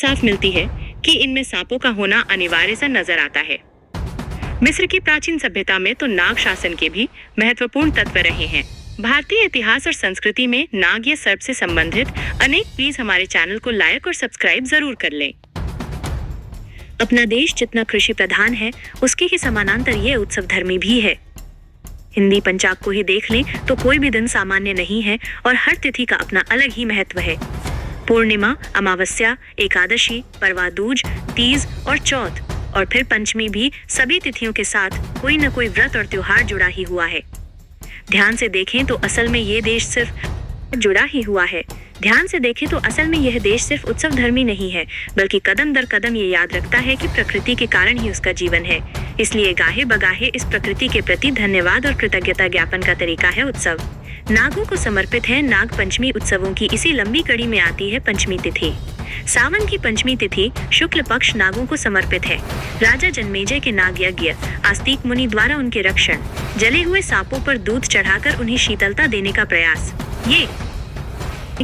साफ मिलती है कि इनमें सांपों का होना अनिवार्य सा नजर आता है। मिस्र की प्राचीन सभ्यता में तो नाग शासन के भी महत्वपूर्ण तत्व रहे हैं। भारतीय इतिहास और संस्कृति में नाग या सर्प से संबंधित अनेक प्लीज हमारे चैनल को लाइक और सब्सक्राइब जरूर कर लें। अपना देश जितना कृषि प्रधान है, उसके ही समानांतर ये उत्सव धर्मी भी है। हिंदी पंचांग को ही देख लें तो कोई भी दिन सामान्य नहीं है और हर तिथि का अपना अलग ही महत्व है। पूर्णिमा, अमावस्या, एकादशी, परवा दूज, तीज और चौथ और फिर पंचमी भी, सभी तिथियों के साथ कोई न कोई व्रत और त्योहार जुड़ा ही हुआ है। ध्यान से देखें तो असल में यह देश सिर्फ उत्सव धर्मी नहीं है, बल्कि कदम दर कदम ये याद रखता है कि प्रकृति के कारण ही उसका जीवन है। इसलिए गाहे बगाहे इस प्रकृति के प्रति धन्यवाद और कृतज्ञता ज्ञापन का तरीका है उत्सव। नागों को समर्पित है नाग पंचमी उत्सवों की इसी लंबी कड़ी में आती है पंचमी तिथि। सावन की पंचमी तिथि शुक्ल पक्ष नागों को समर्पित है। राजा जन्मेजय के नाग यज्ञ, आस्तिक मुनि द्वारा उनके रक्षण, जले हुए सांपों पर दूध चढ़ाकर उन्हें शीतलता देने का प्रयास, ये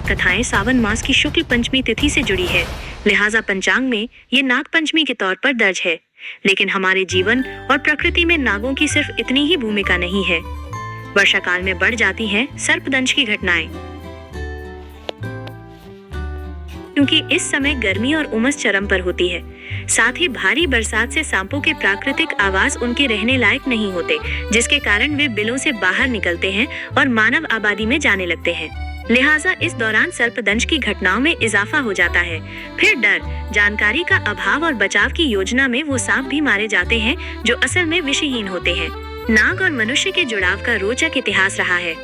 कथाएं सावन मास की शुक्ल पंचमी तिथि से जुड़ी है। लिहाजा पंचांग में ये नाग पंचमी के तौर पर दर्ज है। लेकिन हमारे जीवन और प्रकृति में नागों की सिर्फ इतनी ही भूमिका नहीं है। वर्षा काल में बढ़ जाती हैं सर्पदंश की घटनाएं, क्योंकि इस समय गर्मी और उमस चरम पर होती है। साथ ही भारी बरसात से सांपों के प्राकृतिक आवास उनके रहने लायक नहीं होते, जिसके कारण वे बिलों से बाहर निकलते हैं और मानव आबादी में जाने लगते हैं। लिहाजा इस दौरान सर्पदंश की घटनाओं में इजाफा हो जाता है। फिर डर, जानकारी का अभाव और बचाव की योजना में वो सांप भी मारे जाते हैं जो असल में विषहीन होते हैं। नाग और मनुष्य के जुड़ाव का रोचक इतिहास रहा है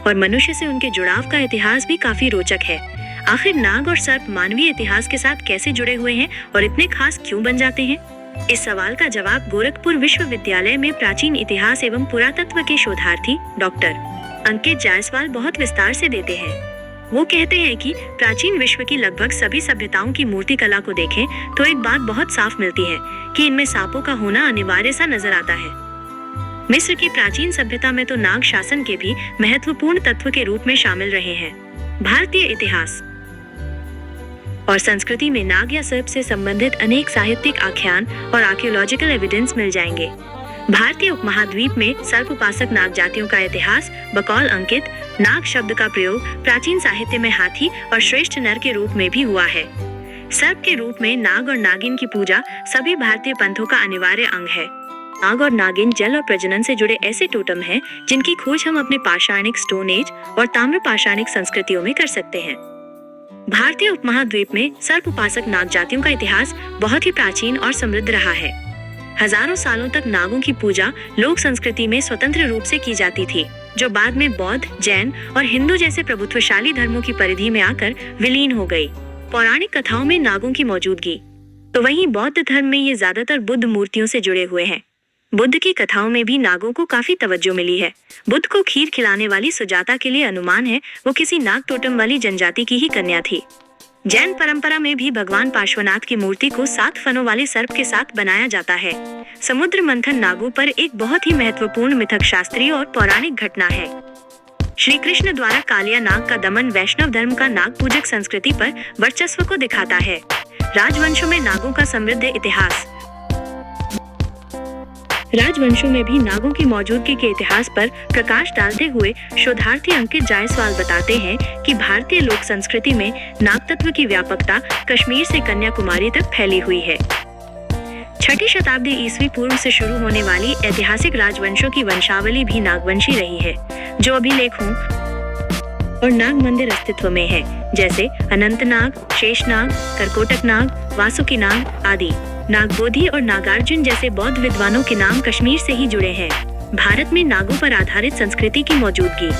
और मनुष्य से उनके जुड़ाव का इतिहास भी काफी रोचक है। आखिर नाग और सर्प मानवीय इतिहास के साथ कैसे जुड़े हुए हैं और इतने खास क्यों बन जाते हैं? इस सवाल का जवाब गोरखपुर विश्वविद्यालय में प्राचीन इतिहास एवं पुरातत्व के शोधार्थी डॉक्टर अंकित जायसवाल बहुत विस्तार से देते हैं। वो कहते हैं कि प्राचीन विश्व की लगभग सभी सभ्यताओं की मूर्ति कला को देखें तो एक बात बहुत साफ मिलती है कि इनमें सांपों का होना अनिवार्य सा नजर आता है। मिस्र की प्राचीन सभ्यता में तो नाग शासन के भी महत्वपूर्ण तत्व के रूप में शामिल रहे हैं। भारतीय इतिहास और संस्कृति में नाग या सर्प से संबंधित अनेक साहित्यिक आख्यान और आर्कियोलॉजिकल एविडेंस मिल जाएंगे। भारतीय उपमहाद्वीप में सर्प उपासक नाग जातियों का इतिहास बकौल अंकित, नाग शब्द का प्रयोग प्राचीन साहित्य में हाथी और श्रेष्ठ नर के रूप में भी हुआ है। सर्प के रूप में नाग और नागिन की पूजा सभी भारतीय पंथों का अनिवार्य अंग है। नाग और नागिन जल और प्रजनन से जुड़े ऐसे टोटम हैं जिनकी खोज हम अपने पाषाणिक, स्टोन एज और ताम्र पाषाणिक संस्कृतियों में कर सकते हैं। भारतीय उपमहाद्वीप में सर्प उपासक नाग जातियों का इतिहास बहुत ही प्राचीन और समृद्ध रहा है। हजारों सालों तक नागों की पूजा लोक संस्कृति में स्वतंत्र रूप से की जाती थी, जो बाद में बौद्ध, जैन और हिंदू जैसे प्रभुत्वशाली धर्मों की परिधि में आकर विलीन हो गई। पौराणिक कथाओं में नागों की मौजूदगी, तो वहीं बौद्ध धर्म में ये ज्यादातर बुद्ध मूर्तियों से जुड़े हुए हैं। बुद्ध की कथाओं में भी नागों को काफी तवज्जो मिली है। बुद्ध को खीर खिलाने वाली सुजाता के लिए अनुमान है वो किसी नाग टोटम वाली जनजाति की ही कन्या थी। जैन परंपरा में भी भगवान पार्श्वनाथ की मूर्ति को 7 फनों वाले सर्प के साथ बनाया जाता है। समुद्र मंथन नागों पर एक बहुत ही महत्वपूर्ण मिथक शास्त्रीय और पौराणिक घटना है। श्री कृष्ण द्वारा कालिया नाग का दमन वैष्णव धर्म का नाग पूजक संस्कृति पर वर्चस्व को दिखाता है। राजवंशों में नागों का समृद्ध इतिहास। राजवंशों में भी नागों की मौजूदगी के इतिहास पर प्रकाश डालते हुए शोधार्थी अंकित जायसवाल बताते हैं कि भारतीय लोक संस्कृति में नाग तत्व की व्यापकता कश्मीर से कन्याकुमारी तक फैली हुई है। 6ठी शताब्दी ईस्वी पूर्व से शुरू होने वाली ऐतिहासिक राजवंशों की वंशावली भी नागवंशी रही है, जो अभिलेखों और नाग मंदिर अस्तित्व में है, जैसे अनंतनाग, शेषनाग, करकोटक नाग, वासुकी नाग आदि। नागबोधि और नागार्जुन जैसे बौद्ध विद्वानों के नाम कश्मीर से ही जुड़े हैं। भारत में नागों पर आधारित संस्कृति की मौजूदगी